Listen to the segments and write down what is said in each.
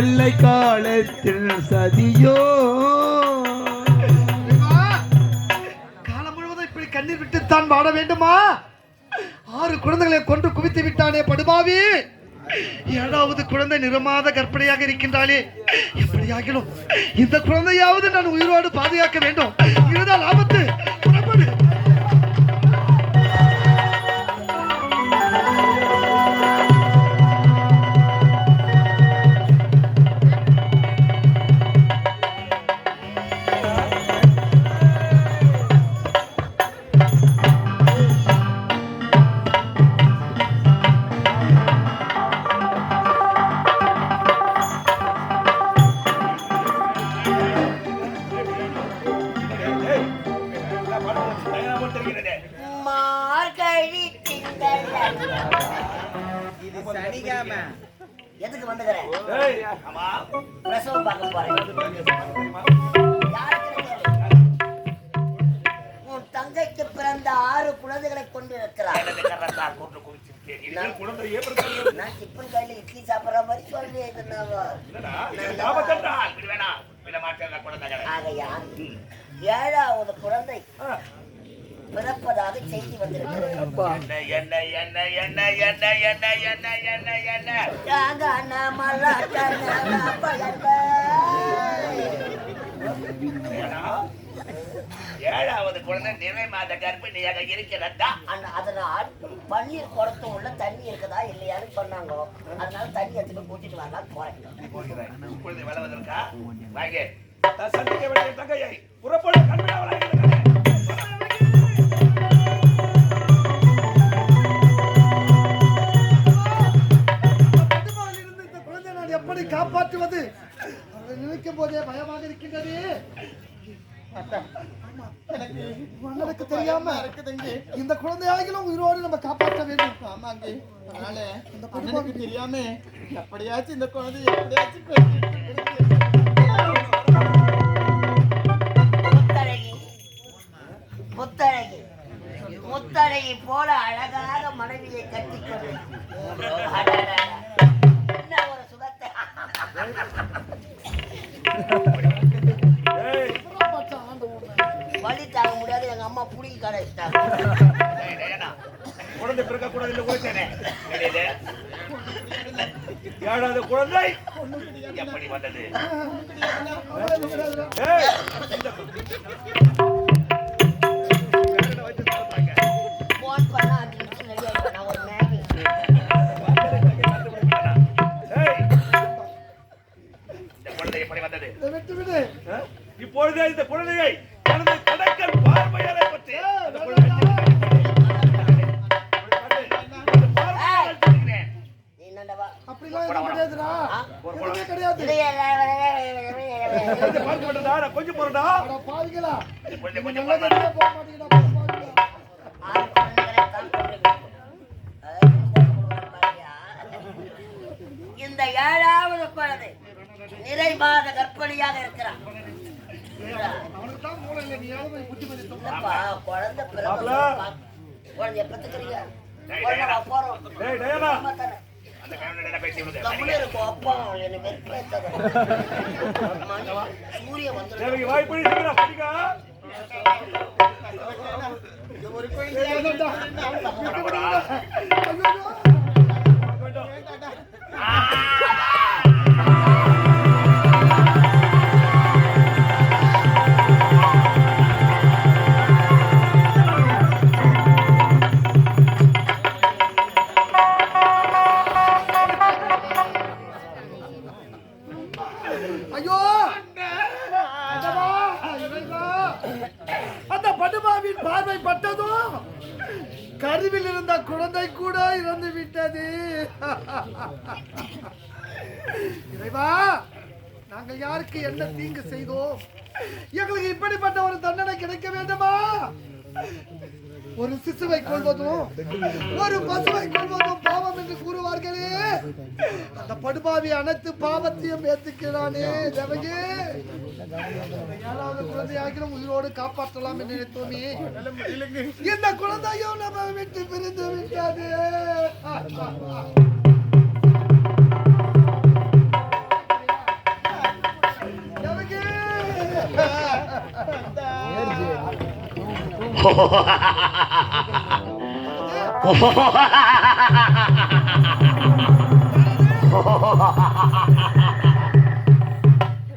எல்லை காலத்தில் சதியோ. காலம் முழுவதும் இப்படி கண்ணீர் விட்டுத்தான் வாட வேண்டுமா? 6 குழந்தைகளை கொன்று குவித்து விட்டானே படுபாவி. 7வது குழந்தை நிறமாத கற்பனையாக இருக்கின்றாளே. எப்படியாகிலும் இந்த குழந்தையாவது நான் உயிரோடு பாதுகாக்க வேண்டும். இதுதான் ஆபத்து. புறப்படு. எதுக்கு வந்துக்கிறேன்? பிரசவம் பார்க்க போறேன். உன் தங்கைக்கு பிறந்த 6 குழந்தைகளை கொண்டு இருக்கிறார். நான் டிப்பன் கையில இட்லி சாப்பிடுற மாதிரி சொல்லி 7வது குழந்தை பிறப்பதாக செய்தி வந்திருக்கிறது. ஏழாவது குழந்தை நிறை மாத கர்ப்பிணியாக இருக்கிறதா? அதனால் பன்னீர் குடத்து உள்ள தண்ணி இருக்குதா இல்லையான்னு சொன்னாங்க. அதனால தண்ணி எடுத்து கூட்டிட்டு வரலாம் போறேன். குழந்தை வளர்வதற்கா வாங்க சந்திக்க வேண்டிய தங்கையை புறப்பட கண்பிடாவலாக எப்படி காப்பாற்றுவது? நினைக்கும் போதே பயமாக இருக்கின்றது. எனக்கு தெரியாம இந்த குழந்தையாகிலும் உயிரோடு நம்ம காப்பாற்ற வேண்டும். ஆமாங்க. அதனால இந்த குழந்தைக்கு தெரியாம எப்படியாச்சும் இந்த குழந்தை எப்படியாச்சும் முத்தழகி போல அழகாக மனைவியை கட்டிக்கொண்டு ஒரு சுகத்தை வழி தாங்க முடியாது. எங்க அம்மா புடிங்கி கடை வச்சுட்டாங்க. குழந்தை பிறக்க கூடாது. 7வது குழந்தை எப்படி வந்தது? போன் பண்ணா 5 நிமிஷம் ரெடி ஆயிடுவேன். நான் ஒரு மேகி எப்படி வந்தது? இப்பொழுது இந்த குழந்தையை தனது கடற்கல் பார்வையாளரை பற்றி கொஞ்சம் போறா இந்த 7வது குழந்தை நிறை மாத கற்பனையாக இருக்கிறான். குழந்தை குழந்தை எப்பத்துக்கிறீங்க? சூரிய வந்து கருவில் இருந்த குழந்தை கூட இறந்து விட்டது. இறைவா, நாங்கள் யாருக்கு என்ன தீங்கு செய்தோம்? எங்களுக்கு இப்படிப்பட்ட ஒரு தண்டனை கிடைக்க வேண்டுமா? ஒரு சிசுவை கொள்வதும் ஒரு பசுவை கொள்வதும் பாவம் என்று கூறுவார்களே. அந்த படுபாவி அனைத்து பாவத்தையும் ஏத்துக்கிறானே. தேவகே, 7வது குழந்தையாகிலும் உயிரோடு காப்பாற்றலாம் என்று நினைத்தோமே. இந்த குழந்தையும் நம்ம விட்டு பிரிந்து விட்டது.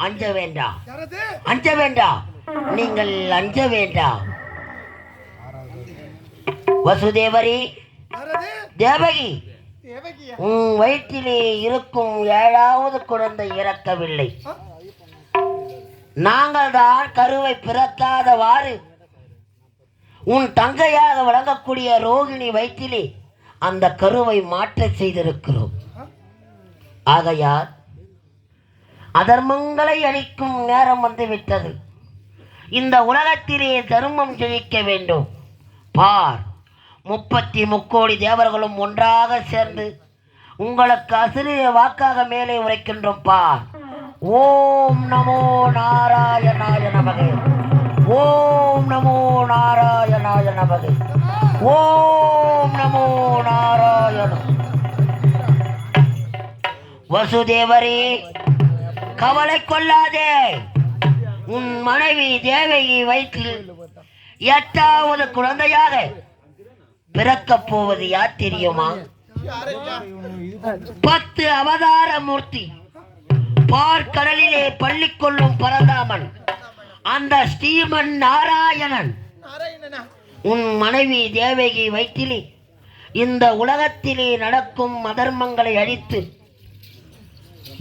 அஞ்ச வேண்டாம், யாரது? அஞ்ச வேண்டாம், நீங்கள் அஞ்ச வேண்டாம். வசுதேவரி, யாரது? தேவகி, தேவகியா? உன் வயிற்றிலே இருக்கும் 7வது குழந்தை இறக்கவில்லை. நாங்கள் தான் கருவை பிறக்காதவாறு உன் தங்கையாக விளங்கக்கூடிய ரோகிணி வயிற்றிலே அந்த கருவை மாற்ற செய்திருக்கிறோம். ஆகையால் அதர்மங்களை அழிக்கும் நேரம் வந்துவிட்டது. இந்த உலகத்திலே தர்மம் ஜெயிக்க வேண்டும். பார், 33 தேவர்களும் ஒன்றாக சேர்ந்து உங்களுக்கு அசிரிய வாக்காக மேலே உரைக்கின்றோம். பார், ஓம் நமோ நாராயணாய நமகே, ஓம் நமோ நாராயணாய நமகே, ஓம் நமோ நாராயண. வசுதேவரே, கவலை கொள்ளாதே. உன் மனைவி தேவகி வயிற்றில் 8வது குழந்தையாக பிறக்கப் போவது யார் தெரியுமா? 10 அவதார மூர்த்தி, பார்க்கடலிலே பள்ளி கொள்ளும் பரந்தாமன், அந்த ஸ்ரீமன் நாராயணன். உன் மனைவி தேவகி வயிற்றிலே இந்த உலகத்திலே நடக்கும் அதர்மங்களை அழித்து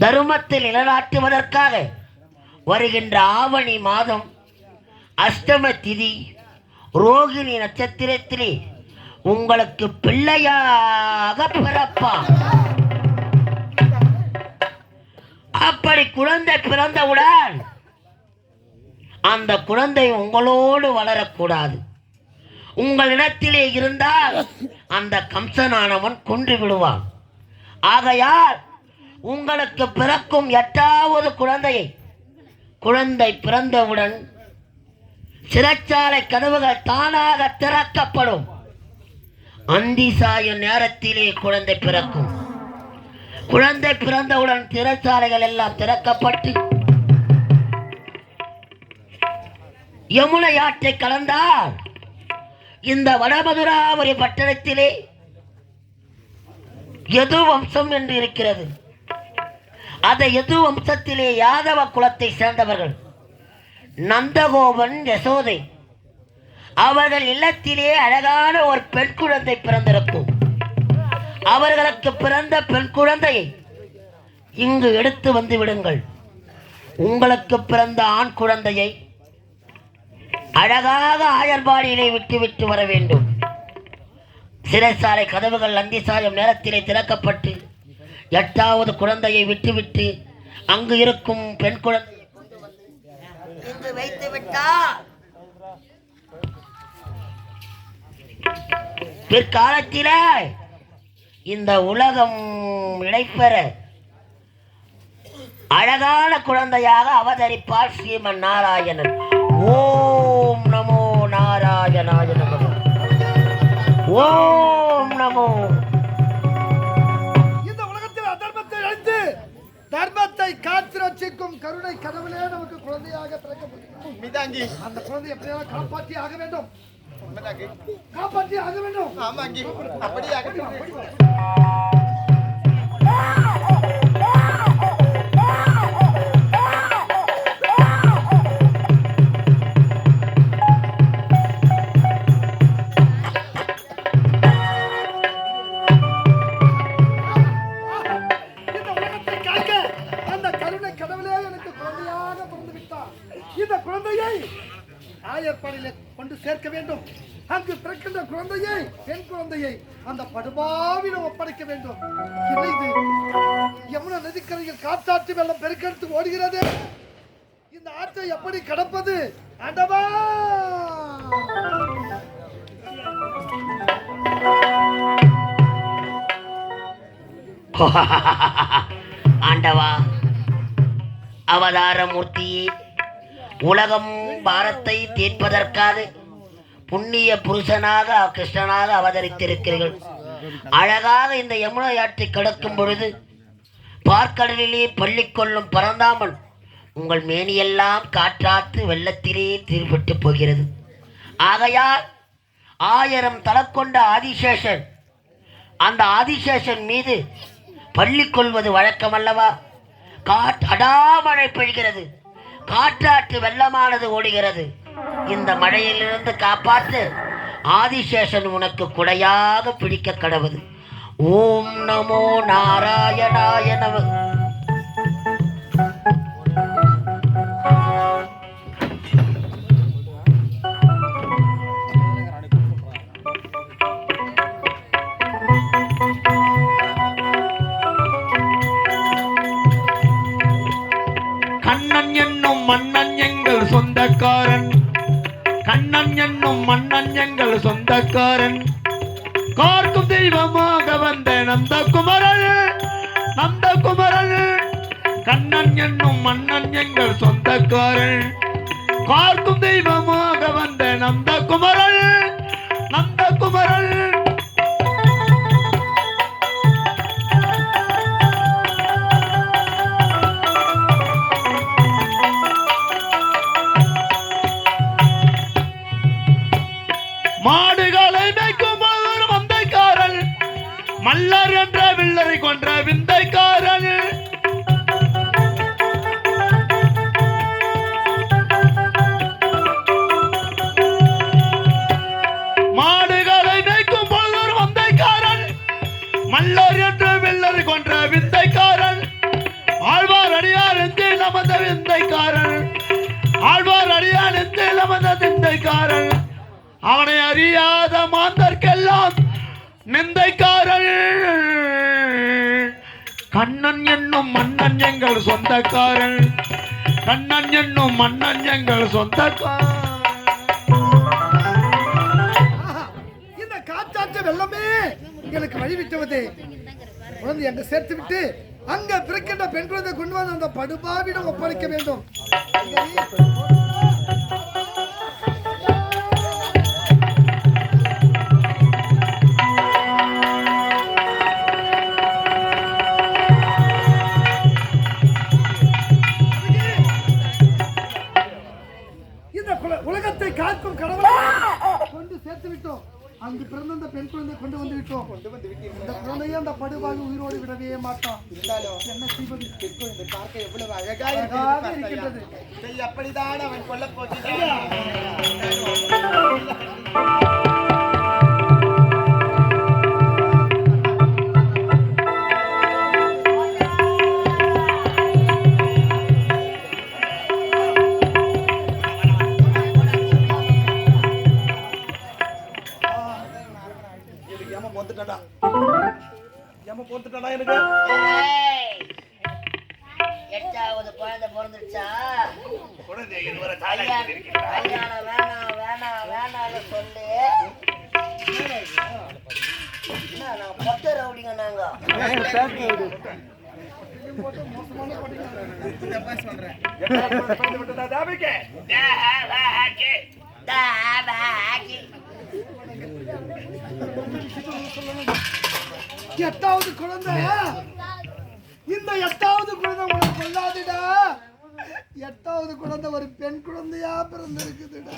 தர்மத்தில் நிலநாட்டுவதற்காக வருகின்ற ஆவணி மாதம் அஷ்டம திதி ரோகிணி நட்சத்திரத்திலே உங்களுக்கு பிள்ளையாக பிறப்பான். அப்படி குழந்தை பிறந்தவுடன் அந்த குழந்தை உங்களோடு வளரக்கூடாது. உங்களிடத்திலே இருந்தால் அந்த கம்சனானவன் கொன்று விடுவான். ஆகையால் உங்களுக்கு பிறக்கும் 8வது குழந்தை பிறந்தவுடன் சிறைச்சாலை கதவுகள் தானாக திறக்கப்படும். அந்தி சாய நேரத்திலே குழந்தை பிறக்கும். குழந்தை பிறந்தவுடன் சிறைச்சாலைகள் எல்லாம் திறக்கப்பட்டு யமுனை ஆற்றை கலந்தால் இந்த வடமதுராபுரி பட்டணத்திலே யது வம்சம் என்று இருக்கிறது. அந்த யது வம்சத்திலே யாதவ குலத்தை சேர்ந்தவர்கள் நந்தகோபன், யசோதை, அவர்கள் இல்லத்திலே அழகான ஒரு பெண் குழந்தை பிறந்திருக்கும். அவர்களுக்கு பிறந்த பெண் குழந்தையை இங்கு எடுத்து வந்து விடுங்கள். உங்களுக்கு பிறந்த ஆண் குழந்தையை அழகாக ஆயர்பாடியிலே விட்டு வர வேண்டும். சிறைச்சாலை கதவுகள் அந்தி சாயும் நேரத்திலே திறக்கப்பட்டு 8வது குழந்தையை விட்டுவிட்டு அங்கு இருக்கும் பெண் குழந்தையை கொண்டு வந்து இங்கு வைத்து விட்டார். பிற்காலத்திலே இந்த உலகம் இடைப்பெற அழகான குழந்தையாக அவதரிப்பார் ஸ்ரீமன் நாராயணன். ஓம் நமோ நாராயணாய நமः. ஓம் நமோ. இந்த உலகத்தில் அதர்மத்தை அழித்து தர்மத்தை காத்து ரட்சிக்கும் கருணை கடவுளே நமக்கு குழந்தையாக பிறக்க முடியும். அந்த குழந்தை எப்படியாவது காப்பாற்றி ஆக வேண்டும். காப்பாற்றி ஆக வேண்டும். அப்படியே ஆயர்பாடியிலே கொண்டு சேர்க்க வேண்டும். அங்கு பிறக்கின்ற குழந்தையை, பெண் குழந்தையை அந்த படுபாவிடம் ஒப்படைக்க வேண்டும். இது யமுனா நதிக்கரையில் காட்டாற்று வெள்ளம் பெருக்கெடுத்து ஓடுகிறது. இந்த ஆற்றை எப்படி கடப்பது? ஆண்டவா, ஆண்டவா, அவதார மூர்த்தியே, உலகம் பாரத்தை தீர்ப்பதற்காக புண்ணிய புருஷனாக கிருஷ்ணனாக அவதரித்திருக்கிறீர்கள். அழகாக இந்த யமுனை ஆற்றை கடக்கும் பொழுது பார்க்கடலிலே பள்ளி கொள்ளும் பரந்தாமன் உங்கள் மேனியெல்லாம் காற்றாற்று வெள்ளத்திலே தீர்ப்பட்டு போகிறது. ஆகையால் 1000 தலை கொண்ட ஆதிசேஷன், அந்த ஆதிசேஷன் மீது பள்ளி கொள்வது வழக்கம் அல்லவா? அடாமழை பெய்கிறது, காற்றாற்று வெள்ளமானது ஓடுகிறது. இந்த மழையிலிருந்து காப்பாற்று ஆதிசேஷன் உனக்கு குடையாக பிடிக்க கடவுது. ஓம் நமோ நாராயணாய நம. கண்ணன் என்னும் மன்னன் எங்கள் சொந்தக்காரன், கண்ணன் என்னும் மன்னன் எங்கள் சொந்தக்காரன், கார்க்கும் தெய்வமாக வந்த நந்தகுமரன், நந்தகுமரன். கண்ணன் என்னும் மன்னன் எங்கள் சொந்தக்காரன், கார்க்கும் தெய்வமாக வந்த நந்தகுமரன், நந்தகுமரன். மாடுகளை மேய்க்கும் ஒரு மந்தைக்காரன், மல்லர் என்ற வில்லரை கொன்ற விந்தைக்காரன். மாடுகளை மேய்க்கும் ஒரு மந்தைக்காரன், மல்லர் என்ற வில்லரை கொன்ற விந்தைக்காரன். ஆழ்வார் அடியார் எந்தில் அமர்ந்த விந்தைக்காரன், ஆழ்வார் அடியார் எந்தில் அமர்ந்த விந்தைக்காரன். அவனை அறியாத மாந்தர்க்கெல்லாம் நிந்தைக்காரன். கண்ணன் என்னும் மன்னன் எங்கள் சொந்தக்காரன், கண்ணன் என்னும் மன்னன் எங்கள் சொந்தக்காரன். இந்த காற்றாற்று வெள்ளமே எனக்கு வழிவிட்டுவது. குழந்தை அங்க சேர்த்து விட்டு அங்க பிறக்கின்ற பெண் குழந்தை கொண்டு வந்து அந்த படுபாவிடம் ஒப்படைக்க வேண்டும். உலகத்தை காக்கும் கடவுளை கொண்டு சேர்த்து விட்டோம். அங்கு பிறந்த அந்த பெண் குழந்தை கொண்டு வந்து விட்டோம். இந்த குழந்தையை அந்த படுபாவி உயிரோடு விடவே மாட்டான். என்ன செய்வது? இந்த பார்க்க எவ்வளவு அழகாக இருக்கின்றது. அப்படிதான் அவன் கொல்ல போகிறான். எட்டாவது குழந்தை பிறந்துச்சா? வேணாம் சொல்லு. நான் பொட்ட ரவுடிங்க நாங்க. எட்டாவது குழந்தை, இந்த எட்டாவது குழந்தை உனக்கு கொள்ளாதுடா. எட்டாவது குழந்தை ஒரு பெண் குழந்தையா பிறந்திருக்குதுடா.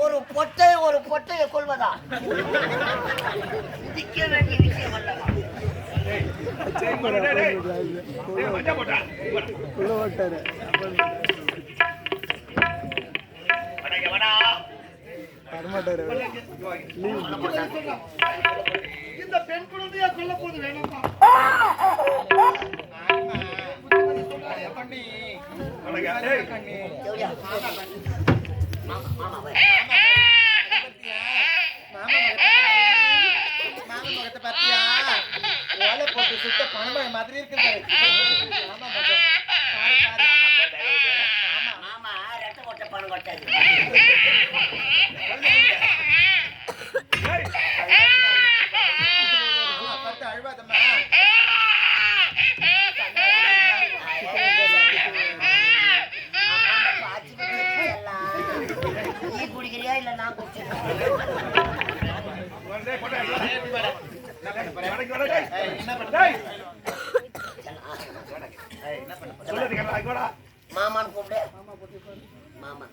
ஒரு பொட்டையை கொள்வதா? சிக்க வேண்டிய விஷயம் அல்லவா? இந்த பெண் குழந்தையா கொல்ல போது வேணாமா? மாதிரி இருக்குது. மாமா ரெட்ட கொட்டை பணம் கொட்டாது. அழுவாதம்மா. நீ குடிக்கிறியா இல்ல நான் மாமான்னு கூப்பிடு. மாமா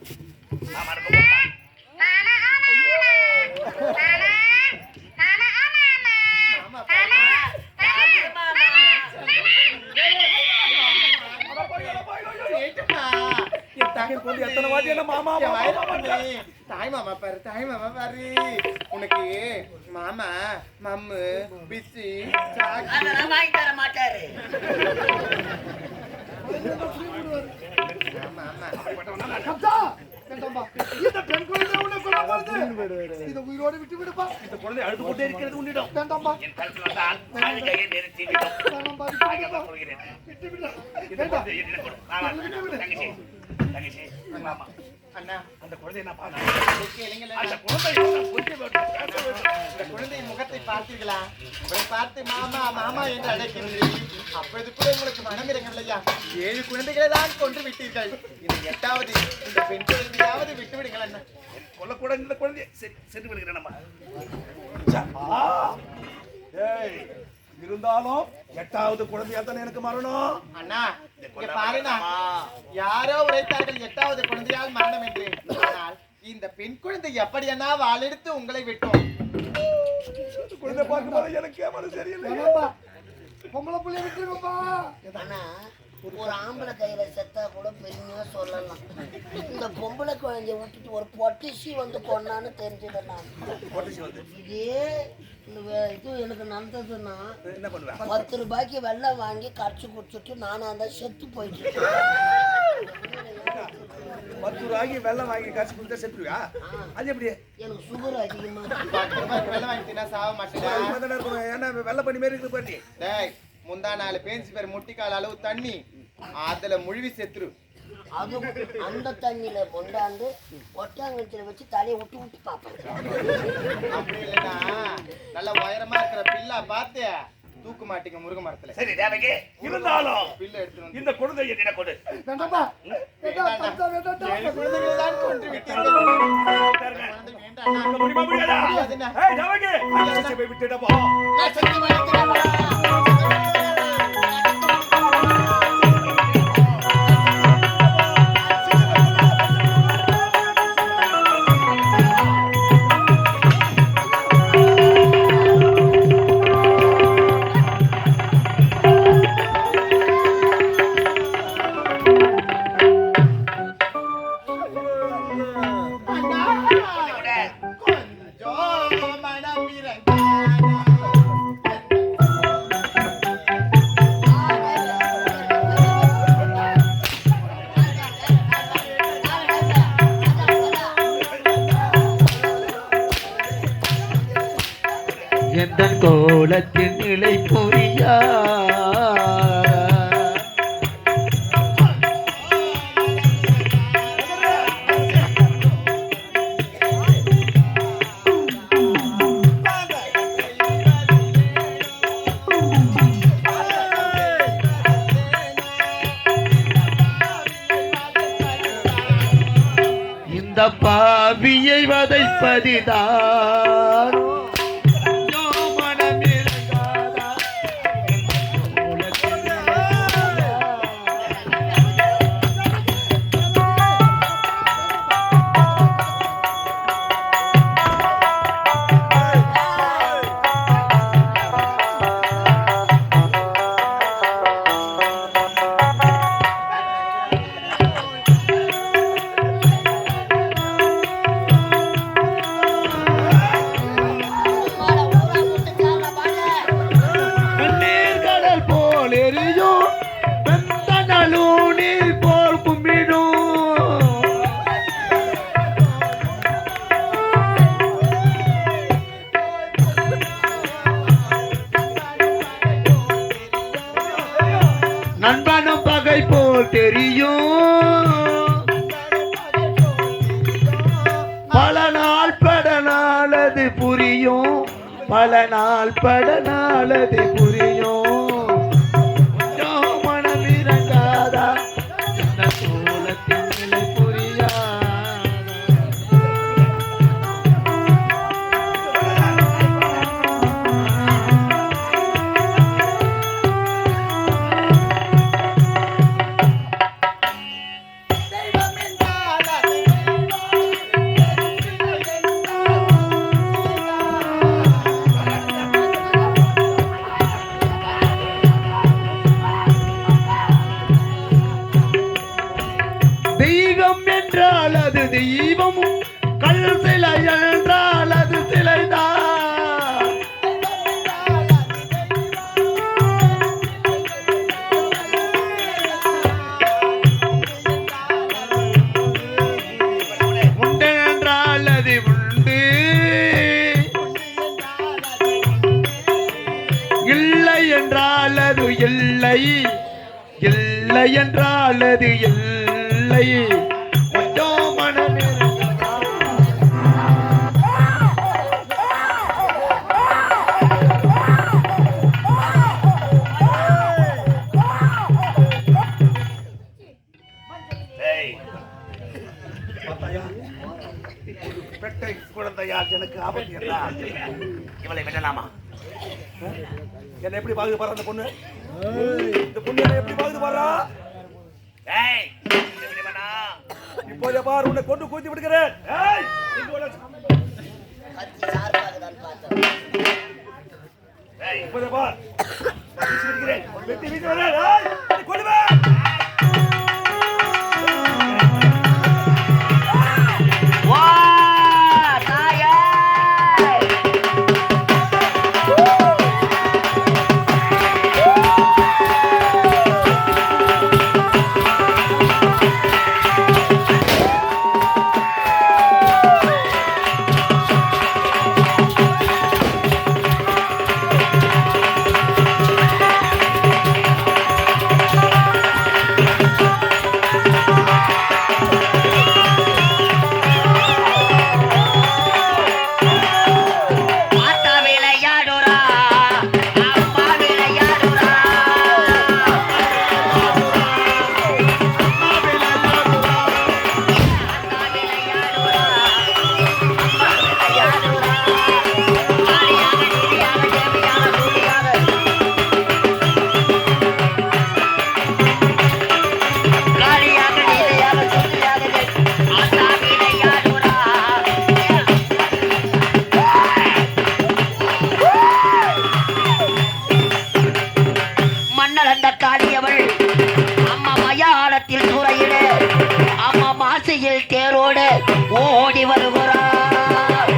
எத்தனை வாட்டி என்ன மாமா தாய் மாமா பாரு உனக்கு மாமா மம்மு பிச்சி அதெல்லாம் வாங்கி தர மாட்டாரு. கப்சா, வேண்டாம்பா. இந்த பெண் குழந்தை உன்னை கொல்ல போறது. இதை உயிரோட விட்டு விடுப்பா. இந்த குழந்தை அழுது கொண்டே இருக்கிறது உன்னிடம். வேண்டாம்பா. என் கழுத்தில் வந்தால் அழுகையை நிறுத்தி விடும். வேண்டாம்பா, ஆகவே சொல்கிறேன். விட்டு விடு. இந்த குழந்தையை என்னிடம் கொடு. தங்கச்சி, தங்கச்சி, மாமா, அண்ணா அந்த குழந்தையை நான் பார்த்தேன். அந்த குழந்தையை நான் கொஞ்சம் பேச வேண்டும். இந்த குழந்தை முகத்தை பார்த்தீர்களா? உங்களை பார்த்து மாமா மாமா என்று அழைக்கிறீர்கள். அப்பொழுது கூட உங்களுக்கு மனம் இறங்கவில்லையா? 7 குழந்தைகளை தான் கொன்று விட்டீர்கள். இந்த 8வது இந்த பெண் குழந்தையாவது விட்டு விடுங்கள் அண்ணா. கொல்லக்கூடாது இந்த குழந்தையை சென்று விடுகிறேன் நம்ம. ஏய், இருந்தாலும் 8வது குழந்தையா தானே எனக்கு மரணம். அண்ணா இங்க பாருண்ணா, யாரோ உரைத்தார்கள் 8வது குழந்தையால் மரணம் என்று. ஆனால் இந்த பெண் குழந்தை எப்படி அண்ணா வாளெடுத்து உங்களை விட்டோம்? குழந்தை பார்க்கும்போது எனக்கு மனசு சரியில்லை. வேண்டாம்பா. பொம்பளை புள்ளைய விட்டுருங்கப்பா. ஆனா ஒரு ஆம்பளை கையில செத்தா கூட பெருமையா சொல்லலாம். இந்த பொம்பளை குழந்தைய விட்டுட்டு ஒரு பொட்டிசி வந்து கொண்டான்னு தெரிஞ்சது நான். இதே இது எனக்கு நடந்ததுன்னா என்ன பண்ணுவேன்? 10 ரூபாய்க்கு வெள்ளம் வாங்கி கரைச்சு குடிச்சிட்டு நானும் அந்த செத்து போயிட்டு 10 ரூபாய்க்கு வெள்ளம் வாங்கி காசு கொடுத்தா செத்துருவியா? அது எப்படி? எனக்கு சுகர் அதிகமா 10 ரூபாய்க்கு வெள்ளம் வாங்கிட்டீங்கன்னா சாவ மாட்டேன். ஏன்னா வெள்ளை பண்ணி மாரி இருக்குது பாட்டி. டேய், முந்தா 4 பேஞ்சு பேர் முட்டிக்கால் அளவு தண்ணி அதுல முழுவி செத்துரு. அது அந்த தண்ணியில கொண்டாந்து ஒட்டாங்கச்சில வச்சு தலையை விட்டு விட்டு பார்ப்பேன். அப்படி இல்லைன்னா நல்ல உயரமா இருக்கிற பில்லா பார்த்து தூக்க மாட்டீங்க முருக மரத்துல. சரி தேவகி, இருந்தாலும் பில்ல எடுத்து இந்த குழந்தையை என்ன கொடு. வேண்டாம்பா. வேண்டாம், கப்சா, வேண்டாம். 7 குழந்தைகளை தான் கொன்று விட்டீர்கள். குழந்தை வேண்டாம் அண்ணா. முடியுமா முடியாதா? முடியாதுண்ணா. ஏய் தேவகி, அந்த போய் விட்டுடா போ. நான் சக்தி வாய்க்கிறேன். எந்த கோலத்தின் நிலை புரியா இந்த பாவியை வதைப்பதிதான் நண்பனும் பகை போல் தெரியும் பல நாள் பட நாளது புரியும் பல நாள் பட நாளது புரியும் மனம் இறங்காதா இந்த சோளத்தின் நிலை புரியா என்றால் அது தெய்வம், கல் சிலை என்றால் அது சிலைதான். உண்டு என்றால் அது உண்டு, இல்லை என்றால் அது இல்லை, இல்லை என்றால் அது இல்லை. கொஞ்சம் மனமே பெட்டை குழந்தையால் எனக்கு ஆபத்து என்றால் இவளை விடலாமா? என்ன எப்படி பாகுது பாரு அந்த பொண்ணு, இந்த பொண்ணு என்ன எப்படி பாகுது பாரா? இப்போதே பார் உன்னை கொண்டு கூத்தி விடுகிறேன். இப்போதே பார் வெட்டி வீசி வரேன், கொள்ளுவேன். தேரோடு ஓடி வருகிறார்.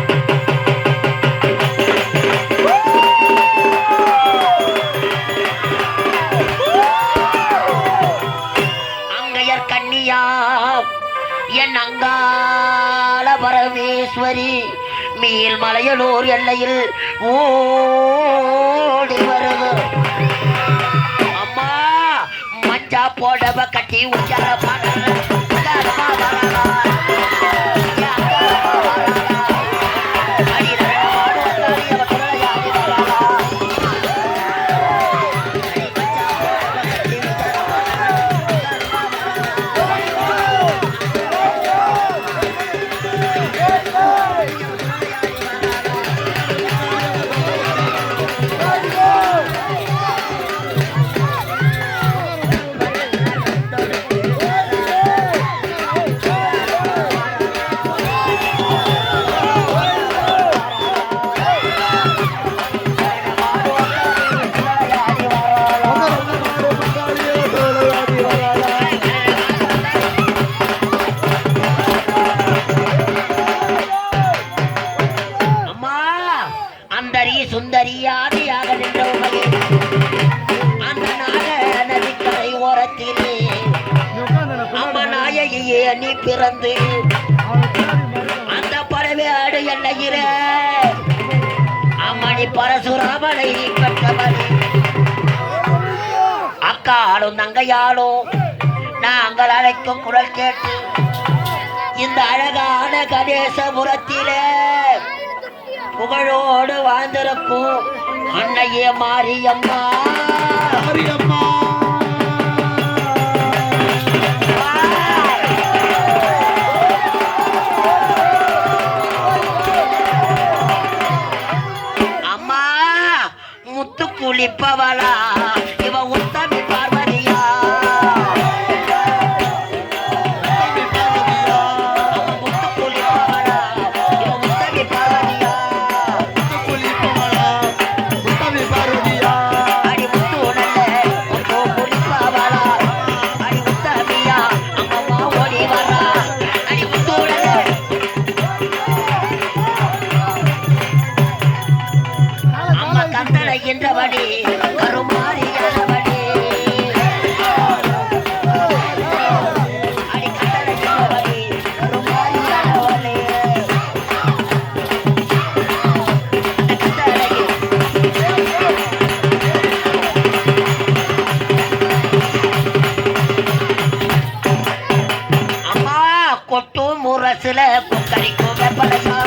அங்கையர் கன்னியா என் அங்காள பரமேஸ்வரி மேல்மலையனூர் எல்லையில் ஓடி வருகிறார். அம்மா மஞ்சா போடவ கட்டி உச்சார பாட சுந்தரியாதியாக நின்றவர்களே அந்த நாக நதிக்கரை ஓரத்திலே அம்மா நாயகியே நீ பிறந்து அந்த பறவையாடு எல்லையிற அம்மணி பரசுராமனை பெற்றவனே. அக்காலும் தங்கையாலும் நாங்கள் அழைக்கும் குரல் கேட்டு இந்த அழகான கணேசபுரத்திலே புகழோடு வாழ்ந்திருக்கும் அன்னையே மாரியம்மா. மாரியம்மா அம்மா முத்து குளிப்பவளா இவ உத்தமி பார்வதியா. என்றபடி கருமாரியானபடி அடி கட்டளையிட்டபடி கருமாரியானவளே அம்மா கொட்டு முரசுல கொக்கரிக்கும் வெப்பலையா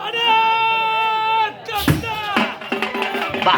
அடே கத்தா வா